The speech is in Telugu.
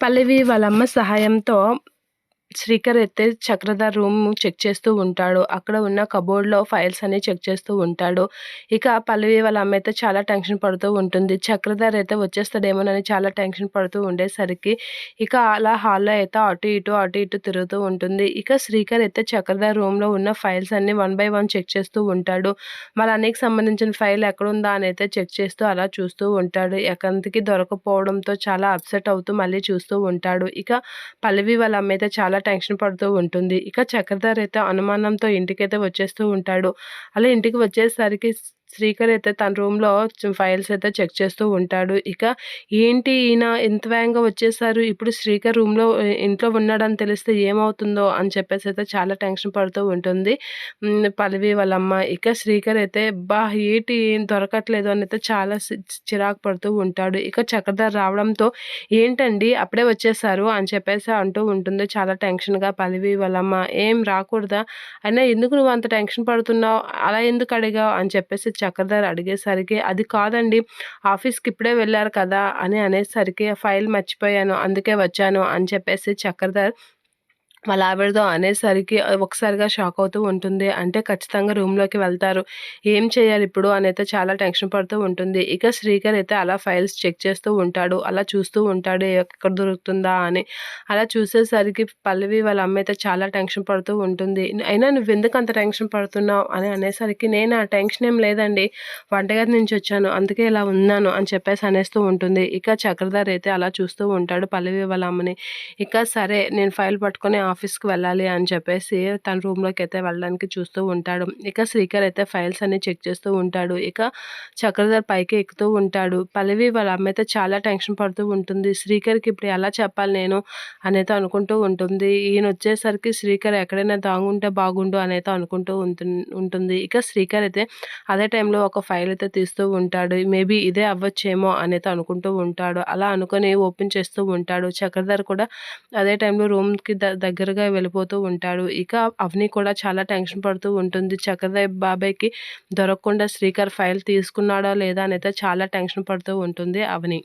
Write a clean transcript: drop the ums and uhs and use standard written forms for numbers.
పల్లవి వాళ్ళ అమ్మ సహాయంతో శ్రీకర్ అయితే చక్రధర్ రూమ్ చెక్ చేస్తూ ఉంటాడు. అక్కడ ఉన్న కబోర్డ్‌లో ఫైల్స్ అన్నీ చెక్ చేస్తూ ఉంటాడు. ఇక పల్లవి వాళ్ళ అమ్మ అయితే చాలా టెన్షన్ పడుతూ ఉంటుంది. చక్రధర్ అయితే వచ్చేస్తాడేమోనని చాలా టెన్షన్ పడుతూ ఉండేసరికి ఇక అలా హాల్‌లో అయితే అటు ఇటు తిరుగుతూ ఉంటుంది. ఇక శ్రీకర్ అయితే చక్రధర్ రూమ్‌లో ఉన్న ఫైల్స్ అన్నీ వన్ బై వన్ చెక్ చేస్తూ ఉంటాడు. వాళ్ళ అన్నయ్యకి సంబంధించిన ఫైల్ ఎక్కడుందా అని అయితే చెక్ చేస్తూ అలా చూస్తూ ఉంటాడు. ఎకంతికి దొరకపోవడంతో చాలా అప్సెట్ అవుతూ మళ్ళీ చూస్తూ ఉంటాడు. ఇక పల్లవి వాళ్ళ అమ్మ అయితే చాలా టెన్షన్ పడుతూ ఉంటుంది. ఇక చక్రధర్ అయితే అనుమానంతో ఇంటికైతే వచ్చేస్తూ ఉంటాడు. అలా ఇంటికి వచ్చేసరికి శ్రీకర్ అయితే తన రూమ్‌లో ఫైల్స్ అయితే చెక్ చేస్తూ ఉంటాడు. ఇక ఏంటి ఈయన ఇంత వేగంగా వచ్చేసారు. ఇప్పుడు శ్రీకర్ రూమ్‌లో ఇంట్లో ఉన్నాడని తెలిస్తే ఏమవుతుందో అని చెప్పేసి అయితే చాలా టెన్షన్ పడుతూ ఉంటుంది. పల్లవి వాళ్ళమ్మ. ఇక శ్రీకర్ అయితే ఏటి ఏం దొరకట్లేదు అని అయితే చాలా చిరాకు పడుతూ ఉంటాడు. ఇక చక్రధర్ రావడంతో ఏంటండి అప్పుడే వచ్చేసారు అని చెప్పేసి అంటూ ఉంటుంది చాలా టెన్షన్‌గా పల్లవి వాళ్ళమ్మ. ఏం రాకూడదా? అయినా ఎందుకు నువ్వు అంత టెన్షన్ పడుతున్నావు? అలా ఎందుకు అడిగావు? అని చెప్పేసి చక్రధర్ అడిగేసరికి, అది కాదండి ఆఫీస్‌కి ఇప్పుడే వెళ్లారు కదా! అని అనేసరికి ఫైల్ మర్చిపోయాను అందుకే వచ్చాను అని చెప్పేసి చక్రధర్ వాళ్ళ ఆవిడతో అనేసరికి ఒకసారిగా షాక్ అవుతూ ఉంటుంది. అంటే ఖచ్చితంగా రూమ్‌లోకి వెళ్తారు. ఏం చేయాలిప్పుడు అనైతే చాలా టెన్షన్ పడుతూ ఉంటుంది. ఇక శ్రీకర్ అయితే అలా ఫైల్స్ చెక్ చేస్తూ ఉంటాడు. అలా చూస్తూ ఉంటాడు ఎక్కడ దొరుకుతుందా అని. అలా చూసేసరికి పల్లవి వాళ్ళ అమ్మ అయితే చాలా టెన్షన్ పడుతూ ఉంటుంది. అయినా నువ్వెందుకు అంత టెన్షన్ పడుతున్నావు అని అనేసరికి, నేనా టెన్షన్ ఏం లేదండి. వంటగది నుంచి వచ్చాను అందుకే ఇలా ఉన్నాను అని చెప్పేసి అనేస్తూ ఉంటుంది. ఇక చక్రధర్ అయితే అలా చూస్తూ ఉంటాడు పల్లవి వాళ్ళ అమ్మని. ఇక సరే నేను ఫైల్ పట్టుకొని ఆఫీస్‌కి వెళ్ళాలి అని చెప్పేసి తన రూమ్‌లోకి అయితే వెళ్ళడానికి చూస్తూ ఉంటాడు. ఇక శ్రీకర్ అయితే ఫైల్స్ అన్నీ చెక్ చేస్తూ ఉంటాడు. ఇక చక్రధర్ పైకి ఎక్కుతూ ఉంటాడు. పల్లవి వాళ్ళ అమ్మ అయితే చాలా టెన్షన్ పడుతూ ఉంటుంది. శ్రీకర్‌కి ఇప్పుడు ఎలా చెప్పాలి నేను అనైతే అనుకుంటూ ఉంటుంది. ఈయన వచ్చేసరికి శ్రీకర్ ఎక్కడైనా దాగుంటే బాగుండు అనైతే అనుకుంటూ ఉంటుంది. ఇక శ్రీకర్ అయితే అదే టైంలో ఒక ఫైల్ అయితే తీస్తూ ఉంటాడు. మేబీ ఇదే అవ్వచ్చేమో అనైతే అనుకుంటూ ఉంటాడు. అలా అనుకొని ఓపెన్ చేస్తూ ఉంటాడు. చక్రధర్ కూడా అదే టైంలో రూమ్‌కి దగ్గరగా వెళ్ళిపోతూ ఉంటాడు. ఇక అవని కూడా చాలా టెన్షన్ పడుతూ ఉంటుంది. చక్రధర్ బాబాయ్‌కి దొరకకుండా శ్రీకర్ ఫైల్ తీసుకున్నాడా లేదా అనైతే చాలా టెన్షన్ పడుతూ ఉంటుంది అవని.